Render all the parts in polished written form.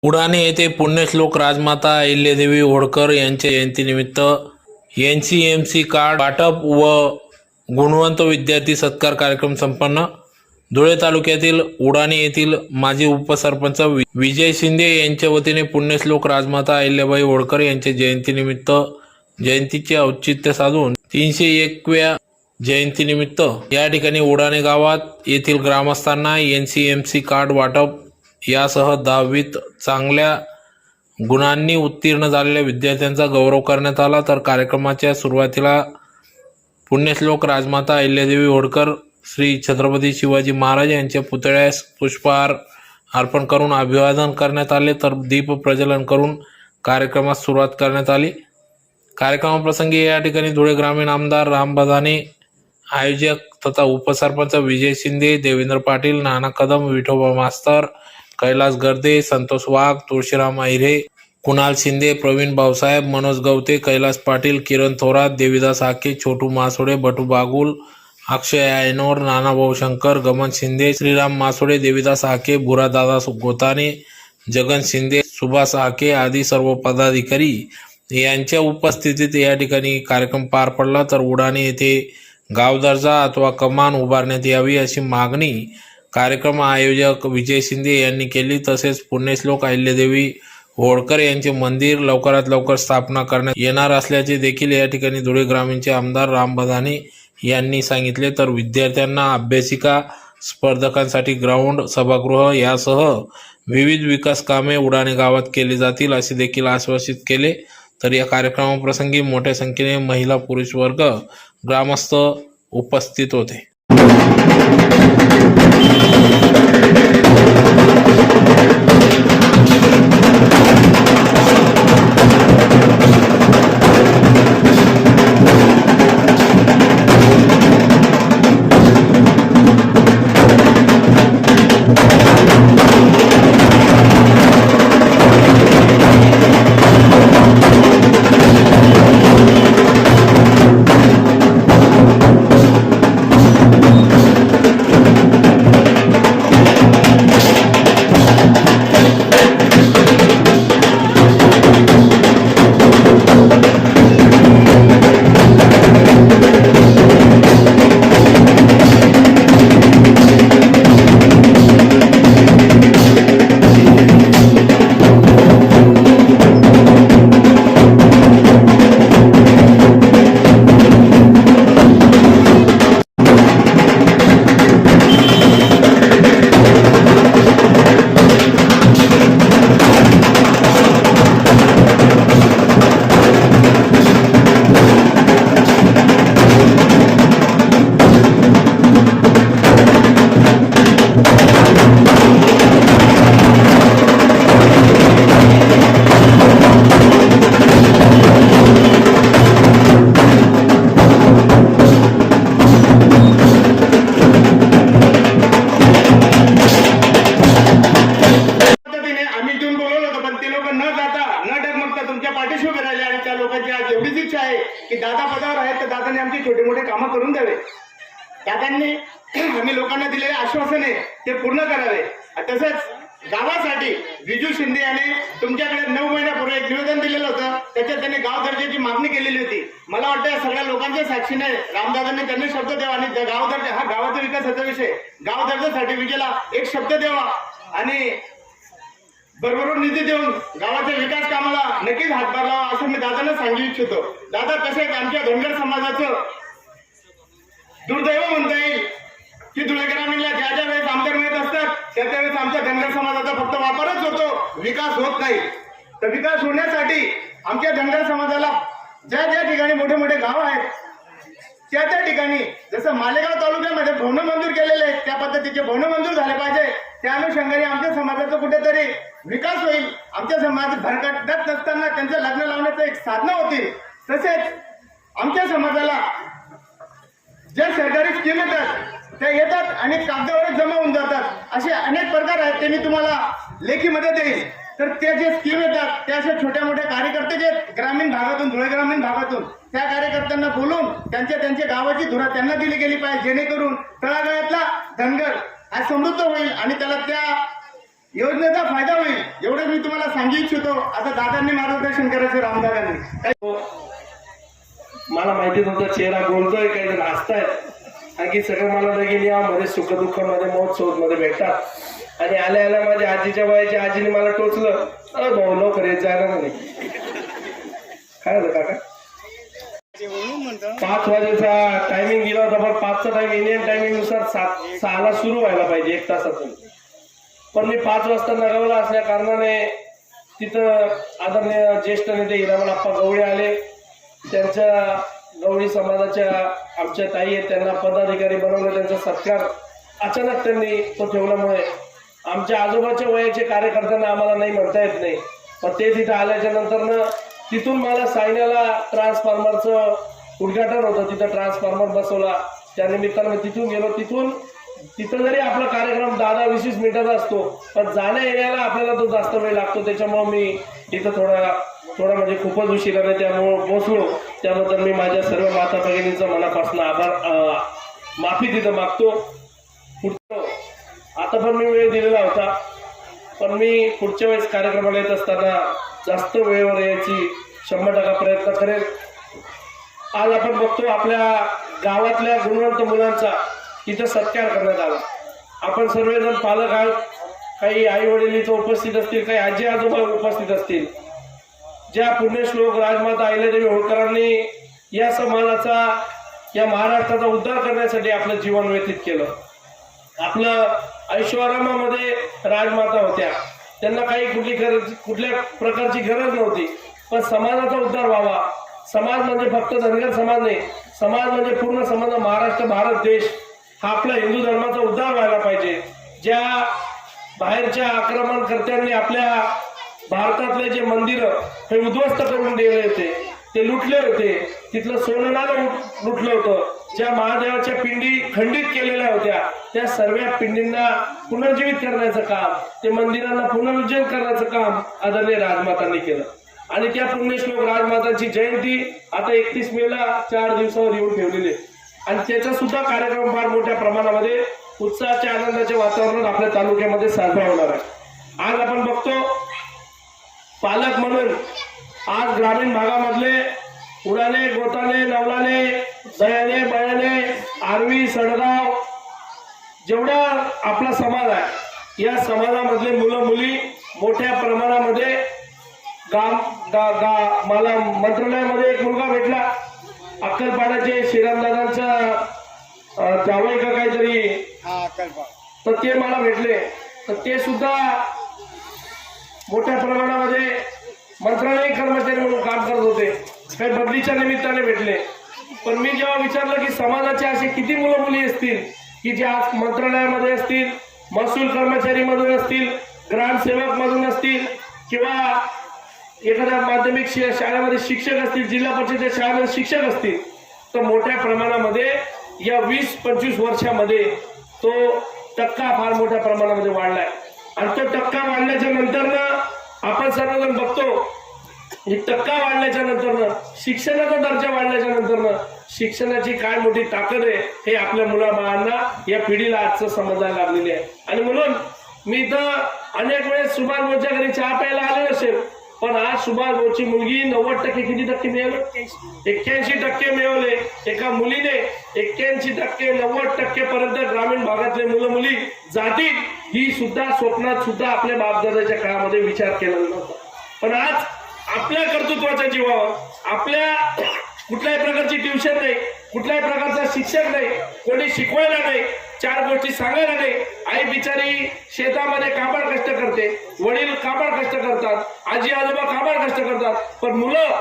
उडाणे येथे पुण्यश्लोक राजमाता अहिल्यादेवी होळकर यांच्या जयंतीनिमित्त एनसीएमसी कार्ड वाटप व गुणवंत विद्यार्थी सत्कार कार्यक्रम संपन्न। धुळे तालुक्यातील उडाणे येथील माजी उपसरपंच विजय शिंदे यांच्या वतीने पुण्यश्लोक राजमाता अहिल्याबाई होळकर यांच्या जयंतीनिमित्त जयंतीचे औचित्य साधून 301व्या जयंतीनिमित्त या ठिकाणी उडाणे गावात येथील ग्रामस्थांना एनसीएमसी कार्ड वाटप यासह 10वीत चांगल्या गुणांनी उत्तीर्ण झालेल्या विद्यार्थ्यांचा गौरव करण्यात आला। तर कार्यक्रमाच्या सुरुवातीला पुण्यश्लोक राजमाता अहिल्यादेवी होळकर श्री छत्रपती शिवाजी महाराज यांच्या पुतळ्यास पुष्पहार अर्पण करून अभिवादन करण्यात आले। तर दीप प्रज्वलन करून कार्यक्रमास सुरुवात करण्यात आली। कार्यक्रमाप्रसंगी या ठिकाणी धुळे ग्रामीण आमदार राम बदाने, आयोजक तथा उपसरपंच विजय शिंदे, देवेंद्र पाटील, नाना कदम, विठोबा मास्तर, कैलास गर्दे, संतोष वाघ, तुळशीराम अहिरे, कुणाल शिंदे, प्रवीण भाऊसाहेब, मनोज गवते, कैलास पाटील, किरण थोरात, देवीदास हाके, छोटू मासोडे, बटू बागुल, अक्षय आयनोर, नानाभाऊ शंकर, गमन शिंदे, श्रीराम मासोडे, देवीदास हाके, बुरादादा गोताने, जगन शिंदे, सुभाष हाके आदी सर्व पदाधिकारी यांच्या उपस्थितीत या ठिकाणी कार्यक्रम पार पडला। तर उडाणे येथे गाव दर्जा अथवा कमान उभारण्यात यावी अशी मागणी कार्यक्रम आयोजक विजय शिंदे यांनी केली। तसेच पुण्यश्लोक अहिल्यादेवी होळकर यांचे मंदिर लवकरात लवकर स्थापना करण्यात येणार असल्याचे देखील या ठिकाणी धुळे ग्रामीणचे आमदार राम बदाने यांनी सांगितले। तर विद्यार्थ्यांना अभ्यासिका, स्पर्धकांसाठी ग्राउंड, सभागृह यासह विविध विकास कामे उडाणे गावात केली जातील असे देखील आश्वासित केले। तर या कार्यक्रमाप्रसंगी मोठ्या संख्येने महिला, पुरुष वर्ग, ग्रामस्थ उपस्थित होते। की दादा पदावर आहेत तर दादांनी आमची छोटे मोठे कामं करून द्यावे। दादांनी आम्ही लोकांना दिलेले आश्वासने ते पूर्ण करावे। तसंच गावासाठी विजू शिंदे यांनी तुमच्याकडे 9 महिन्यापूर्वी एक निवेदन दिलेलं होतं, त्याच्यात त्यांनी गाव दर्जाची मागणी केलेली होती। मला वाटतं या सगळ्या लोकांच्या साक्षीने रामदादांनी त्यांनी शब्द द्यावा आणि गाव दर्जा हा गावाचा विकासाचा विषय, गाव दर्जासाठी विजयला एक शब्द द्यावा आणि भरभरून निधी देऊन गावाच्या विकास कामाला नक्कीच हातभार लावा असं मी दादांना सांगू इच्छितो। दादा तसेच आमच्या धनगर समाजाचं दुर्दैव म्हणता येईल की धुळे ग्रामीणला ज्या ज्या वेळेस आमदार मिळत असतात त्या त्यावेळेस आमच्या धनगर समाजाचा फक्त वापरच होतो, विकास होत नाही। तर विकास होण्यासाठी आमच्या धनगर समाजाला ज्या ज्या ठिकाणी मोठे मोठे गाव आहेत त्या त्या ठिकाणी जसं मालेगाव तालुक्यामध्ये भवन मंजूर केलेले आहेत त्या पद्धतीचे भवन मंजूर झाले पाहिजे। त्या अनुषंगाने आमच्या समाजाचा कुठेतरी विकास होईल, आमच्या समाजात भरकटत नसताना त्यांचं लग्न लावण्याचं एक साधन होतील। तसेच आमच्या समाजाला ज्या सरकारी स्कीम येतात त्या येतात आणि कागदावर जमा होऊन जातात, असे अनेक प्रकार आहेत ते मी तुम्हाला लेखीमध्ये देईन। तर त्या जे स्कीम येतात त्या अशा छोट्या मोठ्या कार्यकर्ते जे ग्रामीण भागातून धुळे ग्रामीण भागातून त्या कार्यकर्त्यांना बोलून त्यांच्या गावाची धुरा त्यांना दिली गेली पाहिजे, जेणेकरून तळागाळातला धनगर हा समृद्ध होईल आणि त्याला त्या योजनेचा फायदा होईल एवढं मी तुम्हाला सांगू इच्छितो. आता दादांनी मार्गदर्शन करायचं रामदादांनी. मला माहिती नव्हतं चेहरा बोलतोय काही जण हसतायत आणखी सगळं मला लगीन या मध्ये सुखदुःखामध्ये महोत्सव मध्ये भेटतात आणि आल्या आल्या माझ्या आजीच्या वयाच्या आजीने मला टोचलं, अरे भाऊ लवकर येत जायला म्हणे. काय झालं काका? 5 वाजेचा टायमिंग दिला होता, पण 5चा टाइम इंडियन टायमिंग नुसार 6ला सुरू व्हायला पाहिजे 1 तासातून. पण मी 5 वाजता नगवला असल्या कारणाने तिथं आदरणीय ज्येष्ठ नेते हिरामण आप्पा गवळी आले. त्यांच्या गवळी समाजाच्या आमच्या ताई आहेत, त्यांना पदाधिकारी बनवलं. त्यांचा सत्कार अचानक त्यांनी तो ठेवल्यामुळे आमच्या आजोबाच्या वयाचे कार्यकर्त्यांना आम्हाला नाही म्हणता येत नाही. पण ते तिथं आल्याच्या नंतर तिथून मला सायन्याला ट्रान्सफॉर्मरचं उद्घाटन होतं, तिथं ट्रान्सफॉर्मर बसवला. त्या निमित्तानं तिथून गेलो. तिथं जरी आपला कार्यक्रम 10-20 मिनिटाचा असतो, पण जाण्या येण्याला आपल्याला तो जास्त वेळ लागतो. त्याच्यामुळे मी इथं थोडा म्हणजे खूपच उशीर आले, त्यामुळे पोहोचलो. त्याबद्दल मी माझ्या सर्व माता भगिनींचा मनापासून माफी तिथं मागतो. आता पण मी वेळ दिलेला होता, पण मी पुढच्या वेळेस कार्यक्रमाला येत असताना जास्त वेळेवर यायची 100% प्रयत्न करेल. आज आपण बघतो आपल्या गावातल्या गुणवंत मुलांचा इथं सत्कार करण्यात आला. आपण सर्वजण पालक आहोत, काही आई वडील इथं उपस्थित असतील, काही आजी आजोबा उपस्थित असतील. ज्या पुण्यश्लोक राजमाता अहिल्यादेवी होळकरांनी या समाजाचा, या महाराष्ट्राचा उद्धार करण्यासाठी आपलं जीवन व्यतीत केलं. आपलं ऐश्वर्यामध्ये राजमाता होत्या, त्यांना काही कुठल्या प्रकारची गरज नव्हती, पण समाजाचा उद्धार व्हावा. समाज म्हणजे फक्त धनगर समाज नाही, समाज म्हणजे पूर्ण समाज. महाराष्ट्र, भारत देश हा आपला हिंदू धर्माचा उद्धार व्हायला पाहिजे. ज्या बाहेरच्या आक्रमणकर्त्यांनी आपल्या भारतातले जे मंदिर हे उद्ध्वस्त करून दिले होते, ते लुटले होते, तिथलं सोनं नाणं लुटलं होतं, ज्या महादेवाच्या पिंडी खंडित केलेल्या होत्या, त्या सर्व पिंडींना पुनर्जीवित करण्याचं काम, ते मंदिरांना पुनरुज्जीवन करण्याचं काम आदरणीय राजमातांनी केलं. आणि त्या पुण्यश्लोक राजमातांची जयंती आता 31 मेला 4 दिवसावर येऊन ठेवलेली आहे. आणि त्याचा सुद्धा कार्यक्रम फार मोठ्या प्रमाणामध्ये उत्साहाच्या आनंदाचे वातावरण आपल्या तालुक्यामध्ये साजरा होणार आहे. आज आपण बघतो पालक म्हणून आज ग्रामीण भागामधले उडाने, गोताने, नवलाने, दयाने, बयाने, आर्वी, सडगाव जेवढा आपला समाज आहे, या समाजामधले मुलं मुली मोठ्या प्रमाणामध्ये मला मंत्रालयामध्ये एक मुलगा भेटला, अक्कलपाड्याचे श्रीरामदादांचा जावई का काहीतरी, तर ते मला भेटले. तर ते सुद्धा मोठ्या प्रमाणामध्ये मंत्रालयीन कर्मचारी म्हणून काम करत होते, काही बदलीच्या निमित्ताने भेटले. पण मी जेव्हा विचारलं की समाजाचे असे किती मुलं मुली असतील की जे आज मंत्रालयामध्ये असतील, महसूल कर्मचारी मधून असतील, ग्रामसेवक मधून असतील, किंवा एखाद्या माध्यमिक शाळेमध्ये शिक्षक असतील, जिल्हा परिषदेच्या शाळेमध्ये शिक्षक असतील, तर मोठ्या प्रमाणामध्ये या 20-25 वर्षामध्ये तो टक्का फार मोठ्या प्रमाणामध्ये वाढलाय. आणि तो टक्का वाढल्याच्या नंतर आपण सर्वजण बघतो की टक्का वाढल्याच्या नंतर, शिक्षणाचा दर्जा वाढल्याच्या नंतर शिक्षणाची काय मोठी ताकद आहे हे आपल्या मुलाबाळांना, या पिढीला आजचं समजायला लागलेली आहे. आणि म्हणून मी इथं अनेक वेळेस सुभाष भाऊच्या घरी चहा प्यायला आले नसेल, पण आज सुभाष भाऊची मुलगी 90% किती टक्के मिळाले? 81% मिळवले. एका मुलीने 81% 90% पर्यंत ग्रामीण भागातले मुलं मुली जातील, ही सुद्धा स्वप्नात सुद्धा आपल्या बापदादाच्या काळामध्ये विचार केला नव्हता. पण आज आपल्या कर्तृत्वाच्या जीवावर, आपल्या कुठल्याही प्रकारची ट्युशन नाही, कुठल्याही प्रकारचा शिक्षक नाही, कोणी शिकवायला नाही, 4 गोष्टी सांगायला नाही. आई बिचारी शेतामध्ये काबाड कष्ट करते, वडील काबाड कष्ट करतात, आजी आजोबा काबाड कष्ट करतात, पण मुलं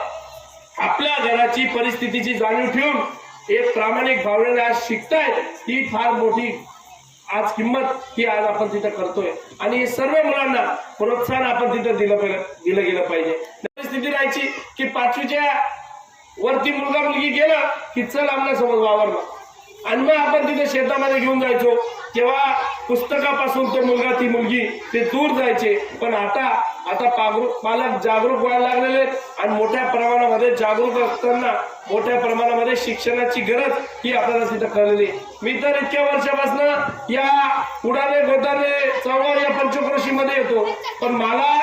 आपल्या घराची परिस्थितीची जाणीव ठेवून एक प्रामाणिक भावनेने आज शिकतायत. ही फार मोठी आज किंमत ही आज आपण तिथं करतोय. आणि सर्व मुलांना प्रोत्साहन आपण तिथं दिलं गेलं पाहिजे. परिस्थिती राहायची की 5वीच्या वरती मुलगा मुलगी गेला की चल आमना समज वावरला, आणि मग आपण तिथे शेतामध्ये घेऊन जायचो. तेव्हा पुस्तकापासून तो मुलगा ती मुलगी ते दूर जायचे. पण आता पालक जागरूक व्हायला लागलेले आहेत, आणि मोठ्या प्रमाणामध्ये जागरूक असताना मोठ्या प्रमाणामध्ये शिक्षणाची गरज ही आपल्याला तिथं कळलेली. मी तर इतक्या वर्षापासून या उडाने गोदाने चौघा या पंचक्रोशीमध्ये येतो. देतो, पण मला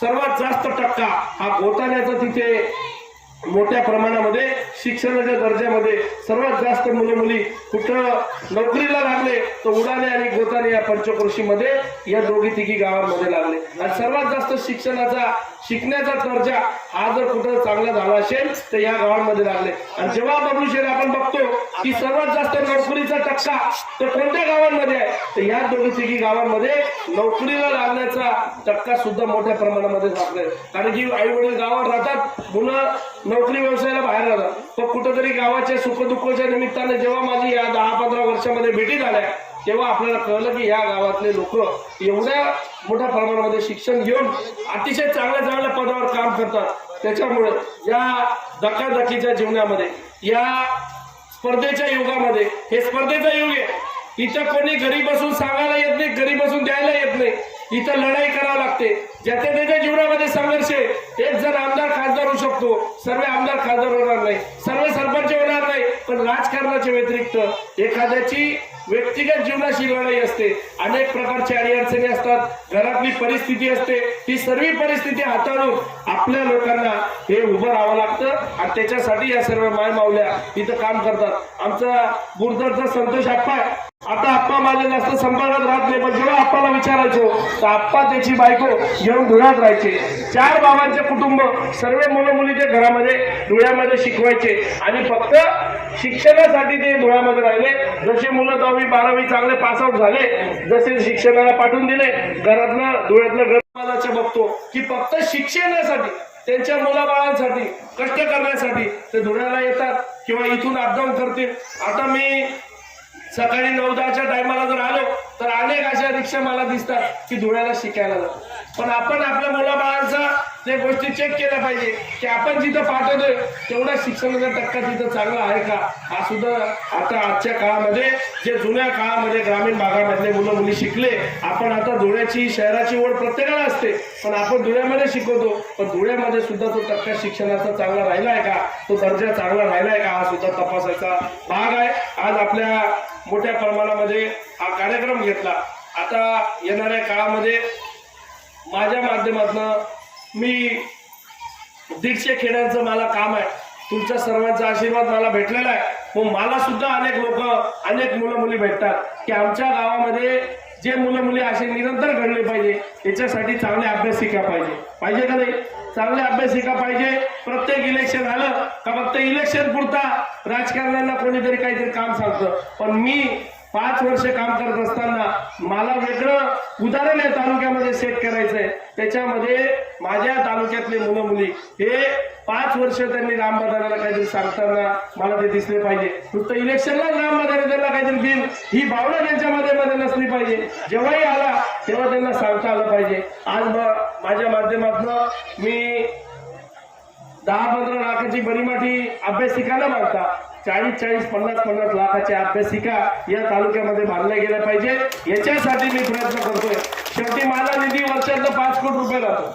सर्वात जास्त टक्का हा गोताण्याचा तिथे मोठ्या प्रमाणामध्ये शिक्षणाच्या दर्जामध्ये सर्वात जास्त मुलं मुली कुठं नोकरीला लागले तर उडाणे आणि गोताणे या पंचक्रोशीमध्ये या दोघी तिघी गावांमध्ये लागले. आणि सर्वात जास्त शिकण्याचा दर्जा हा जर कुठं चांगला झाला असेल तर या गावांमध्ये लागले. आणि जेव्हा बबलूशेठ आपण बघतो की सर्वात जास्त नोकरीचा टक्का तर कोणत्या गावांमध्ये आहे तर या दोघी तिघी गावांमध्ये नोकरीला लागण्याचा टक्का सुद्धा मोठ्या प्रमाणामध्ये लागलाय. कारण की आई वडील गावात राहतात, मुलं नोकरी व्यवसायाला बाहेर राहतात. पण कुठंतरी गावाच्या सुखदुःखाच्या निमित्ताने जेव्हा माझी या 10-15 वर्षामध्ये भेटी झाल्या तेव्हा आपल्याला कळलं की या गावातले लोक एवढ्या मोठ्या प्रमाणामध्ये शिक्षण घेऊन अतिशय चांगल्या पदावर काम करतात. त्याच्यामुळे या धकाधकीच्या जीवनामध्ये, या स्पर्धेच्या युगामध्ये, हे स्पर्धेचं युग आहे. इथं कोणी घरी बसून सांगायला येत नाही, घरी बसून द्यायला येत नाही. इथं लढाई करावी लागते. ज्याच्या त्याच्या जीवनामध्ये संघर्ष आहे. एक जण आमदार खासदार होऊ शकतो, सर्व आमदार खासदार होणार नाही, सर्व सरपंच होणार नाही. पण राजकारणाच्या व्यतिरिक्त एखाद्याची व्यक्तिगत जीवनाशी लढाई असते. अनेक प्रकारच्या अडीअडचणी असतात, घरातली परिस्थिती असते. ही सर्व परिस्थिती हाताळून आपल्या लोकांना हे उभं राहावं लागतं. आणि त्याच्यासाठी या सर्व मायमावल्या इथं काम करतात. आमचा गुरदरचा संतोष आप्पा आहे. आता आप्पा माझ्या जास्त संपर्कात राहत नाही, पण जेव्हा आप्पाला विचारायचो तर आप्पा त्याची बायको घेऊन धुळ्यात राहायचे. 4 बाबांचे कुटुंब, सर्व मुलं मुली ते घरामध्ये धुळ्यामध्ये शिकवायचे. आणि फक्त शिक्षणासाठी ते धुळ्यामध्ये राहिले. जसे मुलं 10वी 12वी चांगले पासआउट झाले, जसे शिक्षणाला पाठवून दिले, घरातनं धुळ्यातलं घरमालाच्या बघतो की फक्त शिक्षणासाठी, त्यांच्या मुलाबाळांसाठी, कष्ट करण्यासाठी ते धुळ्याला येतात किंवा इथून अपडाऊन करतील. आता मी सकाळी 9-10च्या टायमाला जर आलो तर अनेक अशा रिक्षा मला दिसतात की धुळ्याला शिकायला जातात. पण आपण आपल्या मुलाबाळांचा ते गोष्टी चेक केल्या पाहिजे की आपण जिथं पाठवतोय तेवढा शिक्षणाचा टक्का तिथं चांगला आहे का, हा सुद्धा आता आजच्या काळामध्ये, जे जुन्या काळामध्ये ग्रामीण भागामधले मुलं मुली शिकले. आपण आता धुळ्याची शहराची ओढ प्रत्येकाला असते, पण आपण धुळ्यामध्ये शिकवतो. पण धुळ्यामध्ये सुद्धा तो टक्का शिक्षणाचा चांगला राहिला आहे का, तो दर्जा चांगला राहिला आहे का, हा सुद्धा तपासायचा भाग आहे. आज आपल्या मोठ्या प्रमाणामध्ये हा कार्यक्रम घेतला. आता येणाऱ्या काळामध्ये माझ्या माध्यमातून मी 150 खेड्यांचं मला काम आहे. तुमच्या सर्वांचा आशीर्वाद मला भेटलेला आहे. मग मला सुद्धा अनेक लोक, अनेक मुलं मुली भेटतात की आमच्या गावामध्ये जे मुलं मुली असे निरंतर घडले पाहिजे, याच्यासाठी चांगले अभ्यासिका पाहिजे का नाही, चांगले अभ्यासिका पाहिजे. प्रत्येक इलेक्शन आलं का फक्त इलेक्शन पुरता राजकारण्यांना कोणीतरी काहीतरी काम सांगतं. पण मी 5 वर्ष काम करत असताना मला वेगळं उदाहरण या तालुक्यामध्ये सेट करायचंय. त्याच्यामध्ये माझ्या तालुक्यातले मुलं मुली हे 5 वर्ष त्यांनी रामबदानाला काहीतरी सांगताना मला ते दिसले पाहिजे. नुसतं इलेक्शनला रामबदाने त्यांना काहीतरी देईल ही भावना त्यांच्यामध्ये नसली पाहिजे. जेव्हाही आला तेव्हा त्यांना सांगता आलं पाहिजे. आज माझ्या माध्यमातून मी 10-15 लाखाची बरीमाटी अभ्यासिका न मागता 40-50 लाखाच्या अभ्यासिका या तालुक्यामध्ये बांधल्या गेल्या पाहिजे. याच्यासाठी मी प्रयत्न करतोय. शेवटी माझा निधी वर्षातला 5 कोटी रुपये राहतो.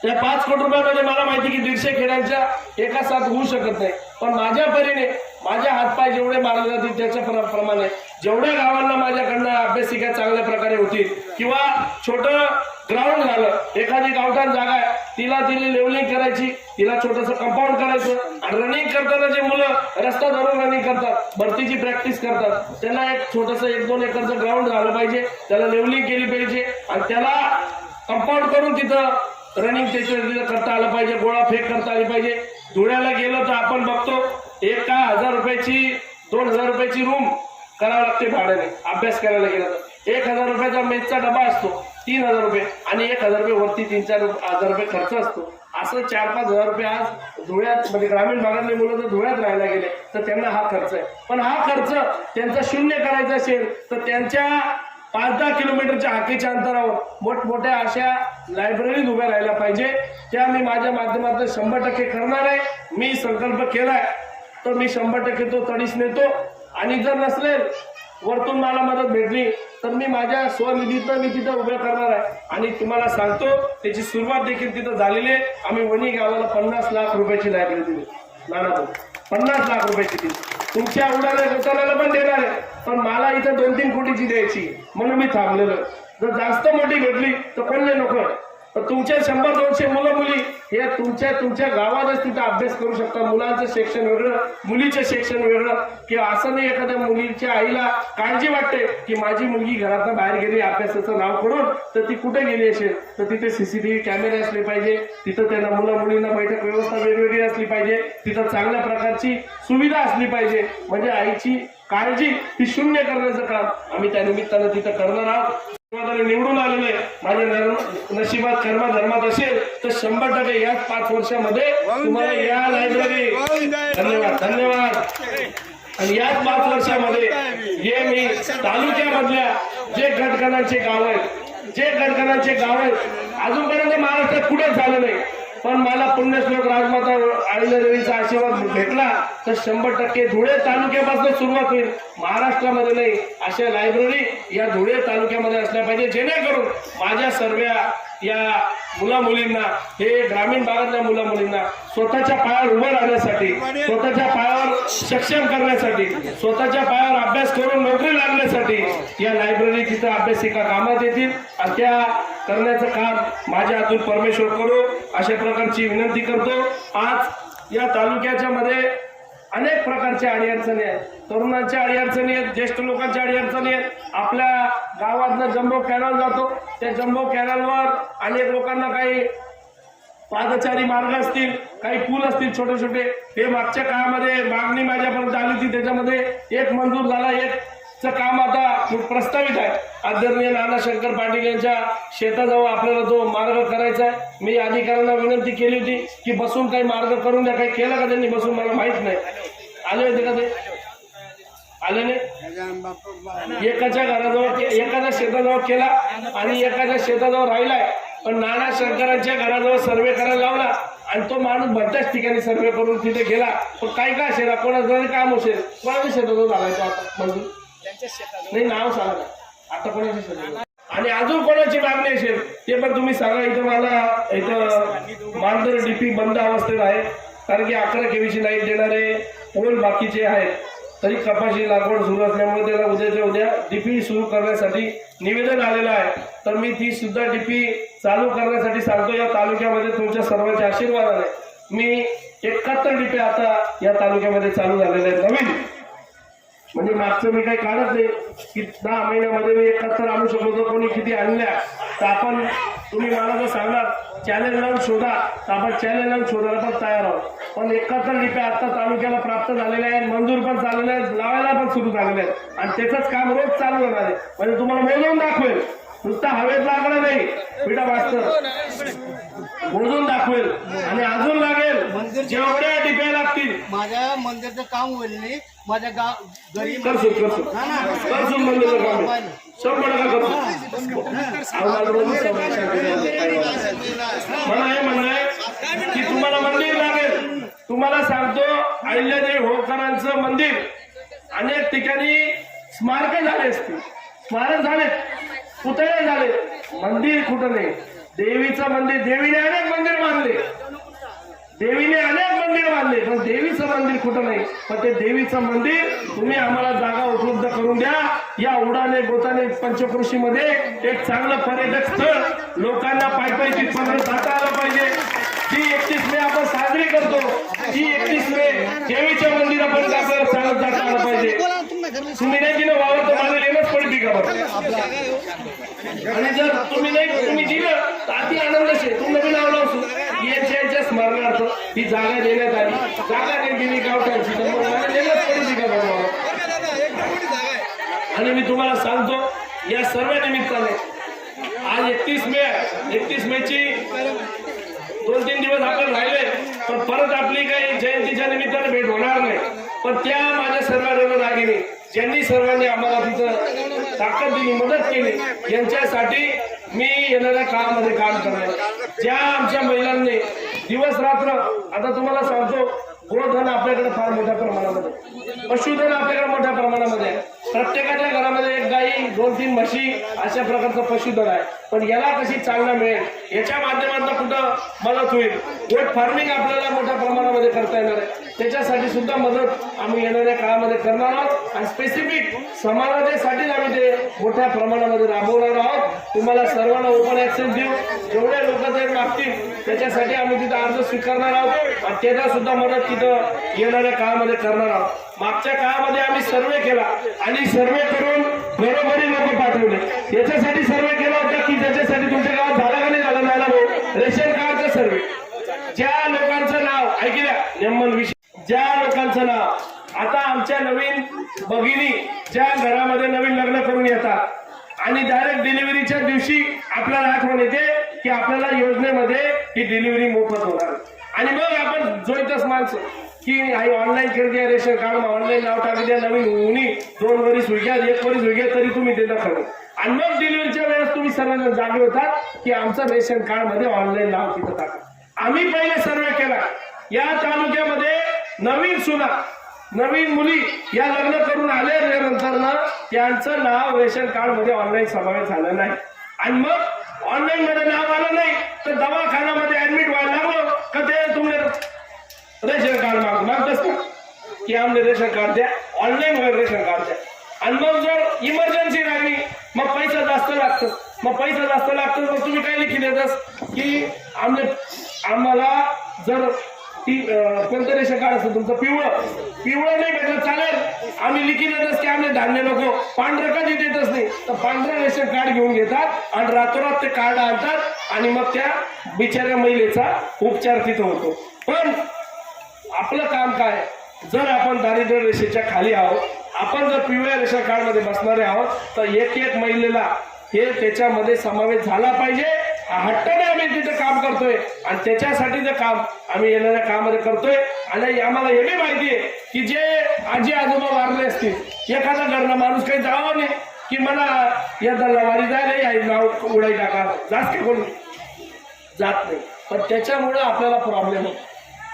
त्या 5 कोटी रुपयामध्ये मला माहिती की 150 खेड्यांच्या एका साथ होऊ शकत नाही. पण माझ्या परीने माझ्या हातपाय जेवढे मारले जातील त्याच्या प्रमाणे जेवढ्या गावांना माझ्याकडनं अभ्यासिका चांगल्या प्रकारे होतील किंवा छोटं ग्राउंड झालं, एखादी गावठाण जागा आहे तिला लेवलिंग करायची, तिला छोटंसं कंपाऊंड करायचं आणि रनिंग करताना जे मुलं रस्ता धरून रनिंग करतात, भरतीची प्रॅक्टिस करतात, त्यांना एक छोटंसं 1-2 एकरचं ग्राउंड झालं पाहिजे, त्याला लेवलिंग केली पाहिजे आणि त्याला कंपाऊंड करून तिथं रनिंग तिथं करता आलं पाहिजे, गोळा फेक करता आली पाहिजे. धुळ्याला गेलो तर आपण बघतो 1,000 रुपयाची 2,000 रुपयाची रूम करावं लागते भाड्याने. अभ्यास करायला गेला तर 1,000 रुपयाचा मेसचा डबा असतो 3,000 रुपये आणि 1,000 रुपये वरती 3-4 रुपये खर्च असतो. असं 4-5 हजार रुपये आज धुळ्यात म्हणजे ग्रामीण भागातले मुलं जर धुळ्यात राहायला गेले तर त्यांना हा खर्च आहे. पण हा खर्च त्यांचा शून्य करायचा असेल तर त्यांच्या 5-10 किलोमीटरच्या हाकेच्या अंतरावर मोठमोठ्या अशा लायब्ररीज उभ्या राहायला पाहिजे. त्या मी माझ्या माध्यमातून 100% करणार आहे. मी संकल्प केलाय तर मी 100% तो तडीस नेतो. आणि जर नसलेल वरतून मला मदत भेटली तर मी माझ्या स्वनिधीतनं मी तिथं उभ्या करणार आहे. आणि तुम्हाला सांगतो त्याची सुरुवात देखील तिथं झालेली आहे. आम्ही वणी गावाला 50 लाख रुपयाची लायब्ररी दिली. नाना 50 लाख रुपयाची दिली. तुमच्या उडाल्या गोताला पण देणार आहे, पण मला इथं 2-3 कोटीची द्यायची म्हणून मी थांबलेलो. जर जास्त मोठी भेटली तर कोण तुमच्या 100-200 मुलं मुली हे तुमच्या गावातच तिथं अभ्यास करू शकता. मुलांचं शिक्षण वेगळं, मुलीचं शिक्षण वेगळं. की असं नाही एखाद्या मुलीच्या आईला काळजी वाटते की माझी मुलगी घरातून बाहेर गेली अभ्यासाचं नाव करून, तर ती कुठे गेली असेल, तर तिथे सीसीटीव्ही कॅमेरे असले पाहिजे, तिथं त्यांना मुलींना बैठक व्यवस्था वेगवेगळी असली पाहिजे, तिथं चांगल्या प्रकारची सुविधा असली पाहिजे. म्हणजे आईची काळजी ही शून्य करण्याचं काम आम्ही त्या निमित्तानं तिथं करणार आहोत. निवडून आलेलं आहे. माझ्या नशिबात कर्मधर्मात असेल तर 100% याच 5 वर्षामध्ये तुम्हाला या लायब्ररी धन्यवाद आणि याच 5 वर्षामध्ये हे मी तालुक्यामधल्या जे गटगणांचे गाव आहेत अजूनपर्यंत महाराष्ट्रात कुठेच झालं नाही, पण मला पुण्यश्लोक राजमाता अहिल्यादेवीचा आशीर्वाद भेटला तर 100% धुळे तालुक्यापासून सुरुवात होईल. महाराष्ट्रामध्ये नाही अशा लायब्ररी या धुळे तालुक्यामध्ये असल्या पाहिजे, जेणेकरून माझ्या सर्व या मुलींना, हे ग्रामीण भागातल्या मुलींना स्वतःच्या पायावर उभं राहण्यासाठी, स्वतःच्या पायावर सक्षम करण्यासाठी, स्वतःच्या पायावर अभ्यास करून नोकरी लागण्यासाठी या लायब्ररी तिथं अभ्यासिका कामात येतील. आणि त्या करण्याचं काम माझ्या हातून परमेश्वर करू अशा प्रकारची विनंती करतो. आज या तालुक्याच्या मध्ये अनेक प्रकारच्या अडीअडचणी आहेत. तरुणांच्या अडीअडचणी आहेत, ज्येष्ठ लोकांच्या अडीअडचणी आहेत. आपल्या गावातनं जम्बो कॅनल जातो, त्या जम्बो कॅनलवर अनेक लोकांना काही पादचारी मार्ग असतील, काही पूल असतील छोटे छोटे, हे मागच्या काळामध्ये मागणी माझ्यापर्यंत आली होती, त्याच्यामध्ये एक मंजूर झाला, एकचं काम आता प्रस्तावित आहे. आदरणीय नाना शंकर पाटील यांच्या शेताजवळ आपल्याला तो मार्ग करायचा आहे. मी अधिकाऱ्यांना विनंती केली होती की बसून काही मार्ग करून द्या. काही केलं का त्यांनी बसून मला माहित नाही. आले होते का ते? आले नाही. एकाच्या घराजवळ एकाच्या शेताजवळ केला आणि एकाच्या शेताजवळ राहिलाय, पण नाना शंकरांच्या घराजवळ सर्वे करायला लावला आणि तो माणूस बऱ्याच ठिकाणी सर्वे करून तिथे गेला. पण काही का असेल, कोणाचं काम असेल, कोणाच्या शेताजवळ झालायचं आता मंजूर नाही, नाव सांगा आता कोणाच्या शेताजवळ, आणि अजून कोणाची मागणी असेल ते पण तुम्ही सांगा. इथं मला इथं मानधर डीपी बंद अवस्थेत आहे, कारण की 11 केवीची लाईट देणारे पोल बाकीचे आहेत. तरी कपाशी लागवड सुरू असल्यामुळे त्याला उद्याच्या उद्या डीपी सुरू करण्यासाठी निवेदन आलेलं आहे. तर मी ती सुद्धा डीपी चालू करण्यासाठी सांगतो. या तालुक्यामध्ये तुमच्या सर्वांच्या आशीर्वादाने मी 71 डीपी आता या तालुक्यामध्ये चालू झालेल्या आहेत नवीन. म्हणजे मागचं मी काही काढत नाही की 10 महिन्यामध्ये मी 71 आणू शकलो, कोणी किती आणल्या तर आपण, तुम्ही मला जर सांगणार चॅलेंज लावून शोधा तर आपण चॅलेंज लावून शोधायला पण तयार आहोत. पण 71 डीपी आता तालुक्याला प्राप्त झालेल्या आहेत, मंजूर पण झालेल्या आहेत, लावायला पण सुरू झालेल्या आहेत आणि त्याचंच काम रोज चालू होणार आहे. म्हणजे तुम्हाला मोजून दाखवेल, नुसता हवेत लागलं नाही, पिठा मास्तर मोजून दाखवेल आणि अजून लागेल जेवढ्या डिप्या लागतील. माझ्या मंदिरचं काम होईल नाही, माझ्या घरी करसून मंदिरचं काम 100% करतो. मला हे म्हणणं आहे की तुम्हाला मंदिर लागेल. तुम्हाला सांगतो, अहिल्यादेवी होळकरांचं मंदिर अनेक ठिकाणी स्मारक झाले असतील, स्मारक झाले, पुतळे झाले, मंदिर कुठं नाही. देवीचं मंदिर, देवीने अनेक मंदिर बांधले, पण देवीचं मंदिर कुठं नाही. पण ते देवीचं मंदिर तुम्ही आम्हाला जागा उपलब्ध करून द्या. या उडाने गोताने पंचक्रोशीमध्ये एक चांगलं पर्यटक स्थळ लोकांना पायी तिथपर्यंत जाता आलं पाहिजे. जी 31 मे आपण साजरी करतो, ती 31 मे देवीच्या मंदिरापर्यंत आपल्याला चालत जाता आलं पाहिजे. तुम्ही नाही दिलं वावर तर मला येणंच पडली का बरं. आणि जर तुम्ही दिलं तर अति आनंद असेल. तुम्ही नवीन नाव लावू यांच्या स्मरणार्थ ही जागा देण्यात आली, जागा नाही दिली गावठांची तर मग मला देणंच पडली का बरं. आणि मी तुम्हाला सांगतो, या सर्व निमित्ताने आज 31 मेची 2-3 दिवस आपण राहिले, पण परत आपली काही जयंतीच्या निमित्ताने भेट होणार नाही. पण त्या माझ्या सर्व दागिने ज्यांनी सर्वांनी आम्हाला तिथं ताकद दिली, मदत केली, यांच्यासाठी मी येणाऱ्या काळामध्ये काम करणार. ज्या आमच्या महिलांनी दिवस रात्र, आता तुम्हाला सांगतो, गोधन आपल्याकडे फार मोठ्या प्रमाणामध्ये, पशुधन आपल्याकडे मोठ्या प्रमाणामध्ये आहे. प्रत्येकाच्या घरामध्ये एक गाई 2-3 म्हशी अशा प्रकारचं पशुधन आहे, पण याला कशी चालना मिळेल याच्या माध्यमातून कुठं मदत होईल. गोट फार्मिंग आपल्याला मोठ्या प्रमाणामध्ये करता येणार आहे, त्याच्यासाठी सुद्धा मदत आम्ही येणाऱ्या काळामध्ये करणार आहोत आणि स्पेसिफिक समाजासाठीच आम्ही ते मोठ्या प्रमाणामध्ये राबवणार आहोत. तुम्हाला सर्वांना ओपन ऍक्सेस देऊ, जेवढे लोक ते मागतील त्याच्यासाठी आम्ही तिथं अर्ज स्वीकारणार आहोत आणि त्याचा सुद्धा मदत तिथं येणाऱ्या काळामध्ये करणार आहोत. मागच्या काळामध्ये आम्ही सर्वे केला आणि सर्वे करून घरोघरी लोक पाठवले. याच्यासाठी सर्वे केला होता की ज्याच्यासाठी तुमच्या गावात झाला का नाही झाला नाही भाऊ, रेशन कार्डचा सर्वे. ज्या लोकांचं नाव ऐकल्या नेमन विषय, ज्या लोकांचं नाव आता आमच्या नवीन भगिनी ज्या घरामध्ये नवीन लग्न करून येतात आणि डायरेक्ट डिलिव्हरीच्या दिवशी आपल्याला आठवण येते की आपल्याला योजनेमध्ये ही डिलिव्हरी मोफत होणार आणि मग आपण जोईतच माणसं की आई ऑनलाईन केली रेशन कार्ड ऑनलाईन नाव टाकली द्या, नवीन उनी 2 वरीस होईल 1 वरीस होईल तरी तुम्ही देता खरं. आणि मग डिलिव्हरीच्या वेळेस तुम्ही सर्वजण जागे होतात की आमचं रेशन कार्ड मध्ये ऑनलाईन नाव तिथं टाका. आम्ही पहिले सर्वे केला, या तालुक्यामध्ये नवीन सुना नवीन मुली या लग्न करून आल्यानंतर ना त्यांचं नाव रेशन कार्ड मध्ये ऑनलाईन समावेश झालं नाही आणि मग ऑनलाईन मध्ये नाव आलं नाही तर दवाखान्यामध्ये ऍडमिट व्हायला लागलो का ते तुम्ही रेशन कार्ड मागतच ना की आमने रेशन कार्ड द्या, ऑनलाईन वर रेशन कार्ड द्या. आणि मग जर इमर्जन्सी राहिली मग पैसा जास्त लागतो, मग तुम्ही काय लिखी देतस की आम्हाला जर ती कोणतं रेशन कार्ड असतं तुमचं पिवळं नाही भेटलं चालेल, आम्ही लिखी देतच की आम्ही धान्य नको, पांढरं कधी देतच नाही तर पांढरं रेशन कार्ड घेऊन घेतात आणि रातोरात ते कार्ड आणतात आणि मग त्या बिचाऱ्या महिलेचा उपचार तिथं होतो. पण आपलं काम काय, जर आपण दारिद्र्य रेषेच्या खाली आहोत, आपण जर पिवळ्या रेशन कार्ड मध्ये बसणारे आहोत तर एक महिलेला हे त्याच्यामध्ये समावेश झाला पाहिजे. हट्टाने आम्ही तिथे काम करतोय आणि त्याच्यासाठीचं काम आम्ही येणाऱ्या कामामध्ये करतोय. आणि आम्हाला हे बी माहिती आहे की जे आजी आजोबा वारले असतील, एखादा घरना माणूस काही जावं नाही की मला या दल्लावारी जायला नाव उडाई टाका जास्त कोण जात नाही, पण त्याच्यामुळे आपल्याला प्रॉब्लेम होतो.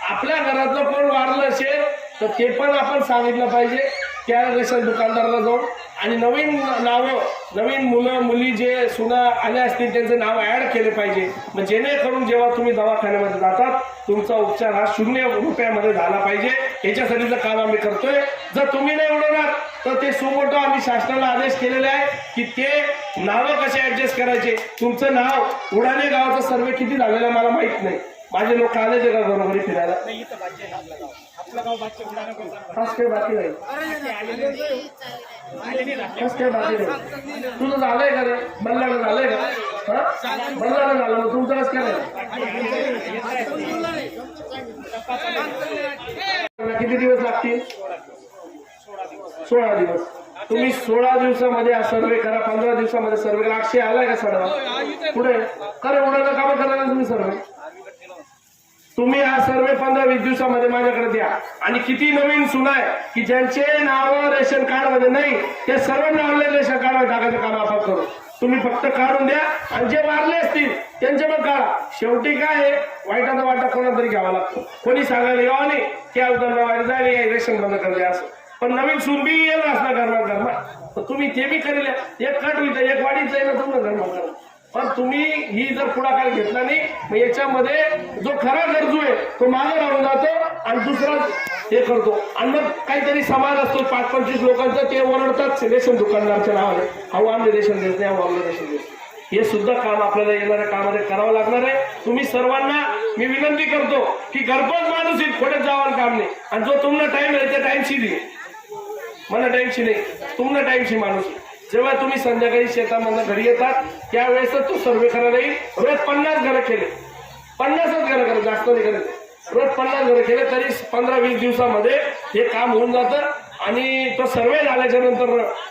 आपल्या घरातलं कोण वारलं असेल तर ते पण आपण सांगितलं पाहिजे त्या रेशन दुकानदाराला जाऊन आणि नवीन नावं नवीन मुलं मुली जे सुना आल्या असतील त्यांचं नाव ऍड केले पाहिजे. मग जेणेकरून जेव्हा तुम्ही दवाखान्यामध्ये जातात तुमचा उपचार हा 0 रुपयामध्ये झाला पाहिजे. याच्यासाठीचं काम आम्ही करतोय. जर तुम्ही नाही उडवणार तर ते सुमोटो आम्ही शासनाला आदेश केलेले आहे की ते नावं कसे ऍडजस्ट करायचे. तुमचं नाव उडाणे गावाचा सर्वे किती झालेला मला माहित नाही, माझे लोक आले ते का घरोघरी फिरायला कस काय बाकी नाही, तुझं झालंय का रे, बल्लाला झालंय का, बल्लाला झालं मग तुमचं कसं काय किती दिवस लागतील, 16 दिवस. तुम्ही 16 दिवसामध्ये हा सर्वे करा, 15 दिवसामध्ये सर्वे करा. अक्षय आलाय का सर्व पुढे खरं उडायचं काम करायला तुम्ही सर्वे. तुम्ही हा सर्वे 15-20 दिवसामध्ये माझ्याकडे द्या आणि किती नवीन सुनाय की ज्यांचे नाव रेशन कार्ड मध्ये नाही ते सर्वांना ऑनलाईन रेशन कार्ड टाकायचं काम आपण करू. तुम्ही फक्त काढून द्या आणि जे वारले असतील त्यांचे पण काढा. शेवटी काय आहे, वाईटाचा वाटा कोणाला तरी घ्यावा लागतो. कोणी सांगायला यावं नाही की अवधान जायला रेशन बंद कर द्या असं, पण नवीन सुनबी येईल असला घरमात तर तुम्ही ते बी करेल. एक कट होईल एक वाढीच आहे ना तुम्हाला घरमात. पण तुम्ही ही जर पुढाकार घेतला नाही मग याच्यामध्ये जो खरा गरजू आहे तो मागे राहून जातो आणि दुसरा हे करतो आणि मग काहीतरी समाज असतो 5-25 लोकांचा ते ओरडतात रेशन दुकानदारच्या नावाने, अहो आम्ही रेशन देत नाही, अहो आम्ही रेशन देत. हे सुद्धा काम आपल्याला येणाऱ्या कामामध्ये करावं लागणार आहे. तुम्ही सर्वांना मी विनंती करतो की घरपोच माणूस खोड्यात जावं काम नाही आणि जो तुम्हाला टाइम आहे त्या टाइमशी दे, मला टाइमशी नाही तुम्हाला टाइमशी माणूस. जेव्हा तुम्ही संध्याकाळी शेतामधून घरी येतात त्यावेळेस तो सर्वे करायला येईल. रोज 50 घरं केले, 50च घरं केले, जास्त नाही करत. रोज 50 घरं केले तरी 15-20 दिवसामध्ये हे काम होऊन जातं आणि तो सर्वे झाल्याच्या नंतर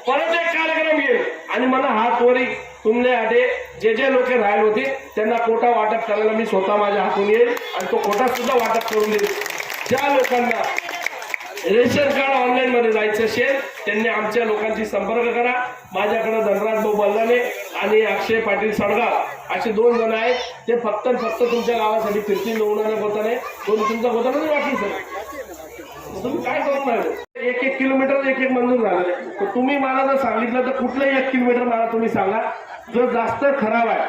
परत एक कार्यक्रम येईल आणि मला हातवरी तुमच्यासाठी जे लोक राहिले होते त्यांना कोटा वाटप करायला मी स्वतः माझ्या हातून येईल आणि तो कोटा सुद्धा वाटप करून देईल. ज्या लोकांना रेशन कार्ड ऑनलाईन मध्ये जायचं असेल त्यांनी आमच्या लोकांशी संपर्क करा. माझ्याकडे धनराज भाऊ बल्लाने आणि अक्षय पाटील सडगाव असे 2 जण आहेत. ते फक्त तुमच्या गावासाठी फिरतील. उन्हाने होता नाही तुमचा होता नाही वाटली सर तुम्ही काय करून राहिले? 1-1 किलोमीटर 1-1 मंजूर झालेलं आहे. तर तुम्ही मला जर सांगितलं तर कुठलंही 1 किलोमीटर मला तुम्ही सांगा जो जास्त खराब आहे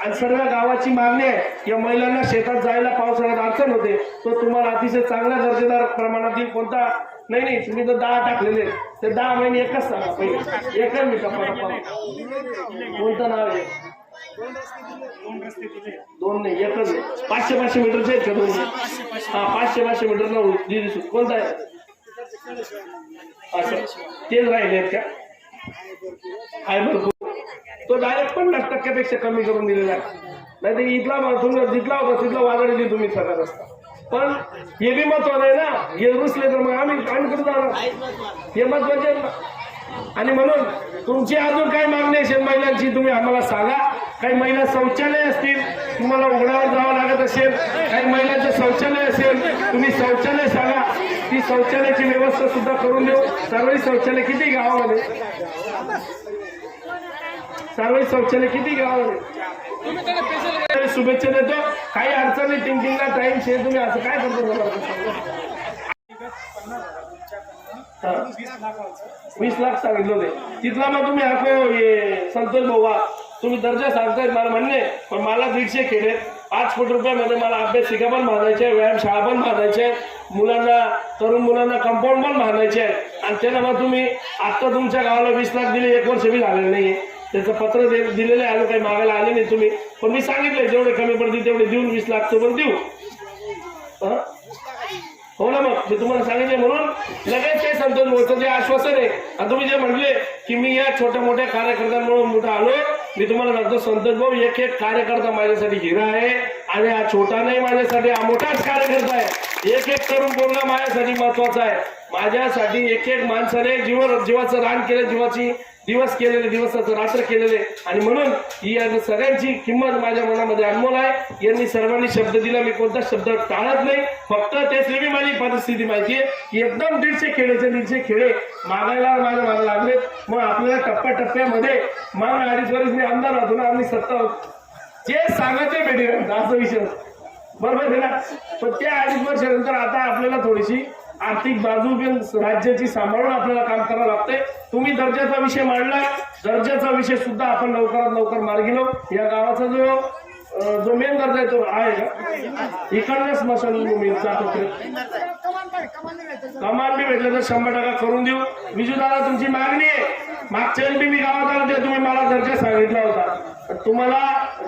आणि सर्व गावाची मागणी आहे या महिलांना शेतात जायला पावसाळ्यात अडचण होते, तो तुम्हाला अतिशय चांगल्या दर्जेदार प्रमाणातील कोणता नाही तुम्ही जर 10 टाकलेले ते 10 महिने एकच सांगा. पहिले एकच मी टप्पा कोणतं नाव आहे? 2 नाही एकच आहे. 500-500 मीटरचे आहेत का दोन्ही? हा 500-500 मीटर ना कोणता आहे? असं तेच राहिले आहेत का? आहे भरपूर. तो डायरेक्ट 50% कमी करून दिलेला आहे. नाही तर इथला तुम्ही जिथला होता तिथला वादळ तुम्ही सगळ्यात असता. पण हे बी महत्वाचं आहे ना. हे रुसले तर मग आम्ही कुठे जाणार? हे महत्वाचे आहे ना. आणि म्हणून तुमची अजून काही मागणी असेल महिलांची तुम्ही आम्हाला सांगा. काही महिला शौचालय असतील तुम्हाला उघड्यावर जावं लागत असेल, काही महिलांचं शौचालय असेल तुम्ही शौचालय सांगा. ती शौचालयाची व्यवस्था सुद्धा करून देऊ. सार्वजनिक शौचालय किती गावामध्ये? सार्वजनिक शौचालय किती गावामध्ये? शुभेच्छा देतो. काही अडचणी टिंकिंगला टाइम शे तुम्ही असं काय करतो? 20 लाख सांगितलं होते तिथला. मग तुम्ही हे संतोष भाऊ तुम्ही दर्जा सांगतायत मला म्हणणे, पण मला 150 खेडे 5 कोटी रुपयामध्ये मला अभ्यासिका पण बांधायचे, व्यायामशाळा पण बांधायचे, मुलांना तरुण मुलांना कंपाऊंड पण बांधायचे आहे. आणि त्याला मग तुम्ही आता तुमच्या गावाला 20 लाख दिले, 1 वर्ष बी झालेलं नाही. त्याचं पत्र दिलेलं आहे, अजून काही मागायला आले नाही तुम्ही. पण मी सांगितलंय जेवढे कमी पडतील तेवढे देऊन 20 लाख सोबत देऊ. हो ना. मग मी तुम्हाला सांगितले म्हणून लगेच ते संतोष भाऊचं जे आश्वासन आहे. आणि तुम्ही जे म्हणले की मी या छोट्या मोठ्या कार्यकर्त्यांमुळे मोठा आलो, मी तुम्हाला सांगतो संतोष भाऊ एक कार्यकर्ता माझ्यासाठी हिरा आहे. आणि हा छोटा नाही माझ्यासाठी, हा मोठाच कार्यकर्ता आहे. एक तरुण बोलणं माझ्यासाठी महत्वाचं आहे. माझ्यासाठी एक माणसाने जीवाचं रान केलं, जीवाची दिवस केलेले, दिवसाचं रात्र केलेले. आणि म्हणून ही सगळ्यांची किंमत माझ्या मनामध्ये अनमोल आहे. यांनी सर्वांनी शब्द दिला, मी कोणता शब्द टाळत नाही. फक्त तेच मी माझी परिस्थिती माहिती आहे की एकदम 150 खेडे मागायला माझ्या मागे लागलेत. मग आपल्याला टप्प्याटप्प्यामध्ये मग 2.5 वर्ष मी आमदार होतो ना, आम्ही सत्ता जे सांगायचे भेटेल असं विषय बरोबर आहे ना. पण त्या 2.5 वर्षानंतर आता आपल्याला थोडीशी आर्थिक बाजू राज्याची सांभाळून आपल्याला काम करावं लागतंय. तुम्ही दर्जाचा विषय मांडला, दर्जाचा विषय सुद्धा आपण लवकरात लवकर मार्गी लावू. या गावाचा जो मेन दर्जा आहे तो आहे का इकडनं स्मशानभूमीचा कमान बी भेटलं तर 100% करून देऊ. विजूदादा तुमची मागणी आहे. मागच्या वेळी मी गावात आलो तेव्हा तुम्ही मला दर्जा सांगितला होता. तुम्हाला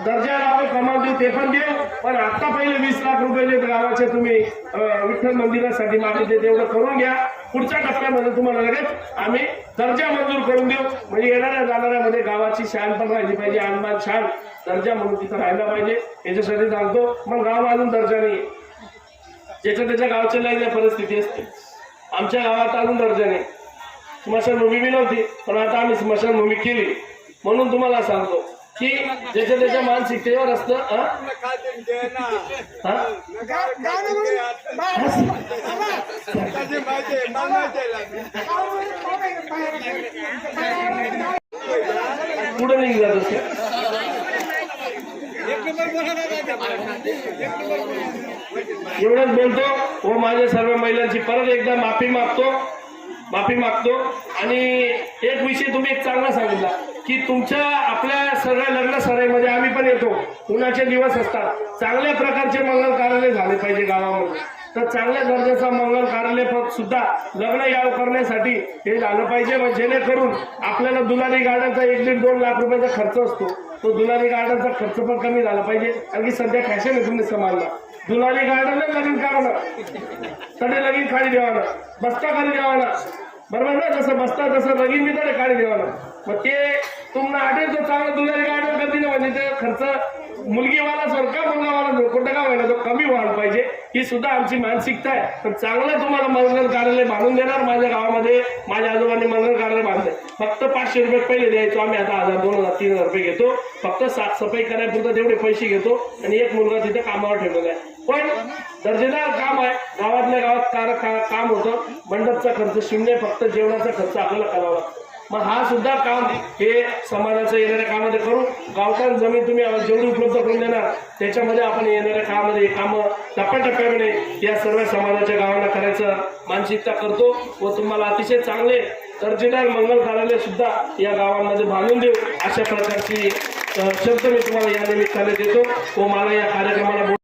दर्जा आपण कमान देऊ ते पण देऊ. पण आता पहिले 20 लाख रुपये जे गावाचे तुम्ही विठ्ठल मंदिरासाठी मागितले तेवढं करून घ्या. पुढच्या टप्प्यामध्ये तुम्हाला लगेच आम्ही दर्जा मंजूर करून देऊ. म्हणजे येणाऱ्या जाणाऱ्यामध्ये गावाची शान पण राहिली पाहिजे, अनमान शान दर्जा म्हणून तिथं राहिला पाहिजे. याच्यासाठी सांगतो. मग गाव अजून दर्जा नाही, ज्याच्या त्याच्या गावच्या लाईन परिस्थिती असते. आमच्या गावात अजून दर्जा नाही. स्मशानभूमी बी नव्हती, पण आता आम्ही स्मशानभूमी केली. म्हणून तुम्हाला सांगतो की ज्याच्या त्याच्या मानसिकतेवर असतं. पुढे नाही जात असते. एवढंच बोलतो. व माझ्या सर्व महिलांची परत एकदा माफी मागतो. आणि एक विषय तुम्ही एक चांगला सांगितला की तुमच्या आपल्या सगळ्या लग्न सराईमध्ये आम्ही पण येतो. उन्हाचे दिवस असतात, चांगल्या प्रकारचे मंगल कार्यालय झाले पाहिजे गावामध्ये. तर चांगल्या दर्जाचा मंगल कार्यालय सुद्धा लग्न याव करण्यासाठी हे झालं पाहिजे. जेणेकरून आपल्याला दुलारी गार्डनचा 1-2 लाख रुपयाचा खर्च असतो, तो दुलारी गार्डनचा खर्च पण कमी झाला पाहिजे. कारण की सध्या फॅशन आहे तुम्ही समाजला. दुलारी गार्डनला लगीन करावं, तडे लगीन खाली द्यावाना, बस्ता खाली द्यावाना, बरोबर ना. जसं बसता तसं लगीन मी तडे खाली द्यावाना. मग ते तुम्हाला आठवत तो चांगला दुलारी गार्डन करते ना, म्हणजे ते खर्च मुलगीवाला का मुलगावाला कोणतं का व्हायला तो कमी व्हायला पाहिजे. ही सुद्धा आमची मानसिकता आहे. पण चांगलं तुम्हाला मंगल कार्यालय बांधून देणार. माझ्या गावामध्ये माझ्या आजोबांनी मंगल कार्यालय बांधलंय. फक्त 500 रुपये पहिले द्यायचो आम्ही, आता 1000, 2000, 3000 रुपये घेतो. फक्त साफसफाई करायपुरतं तेवढे पैसे घेतो. आणि एक मुलगा तिथे कामावर ठेवलेला आहे. पण दर्जेदार काम आहे. गावातल्या गावात काम होतं. मंडपचा खर्च 0, फक्त जेवणाचा खर्च आपल्याला करावा लागतो. मग हा सुद्धा काम हे समाजाचं येणाऱ्या कामामध्ये करू. गावठाण जमीन तुम्ही जेवढी उपलब्ध करून देणार त्याच्यामध्ये आपण येणाऱ्या कामामध्ये कामं टप्प्याटप्प्याने या सर्व समाजाच्या गावांना करायचं मानसिकता करतो व तुम्हाला अतिशय चांगले दर्जेदार मंगल कार्यालय सुद्धा या गावांमध्ये बांधून देऊ अशा प्रकारची शब्द मी तुम्हाला या निमित्ताने देतो व मला या कार्यक्रमाला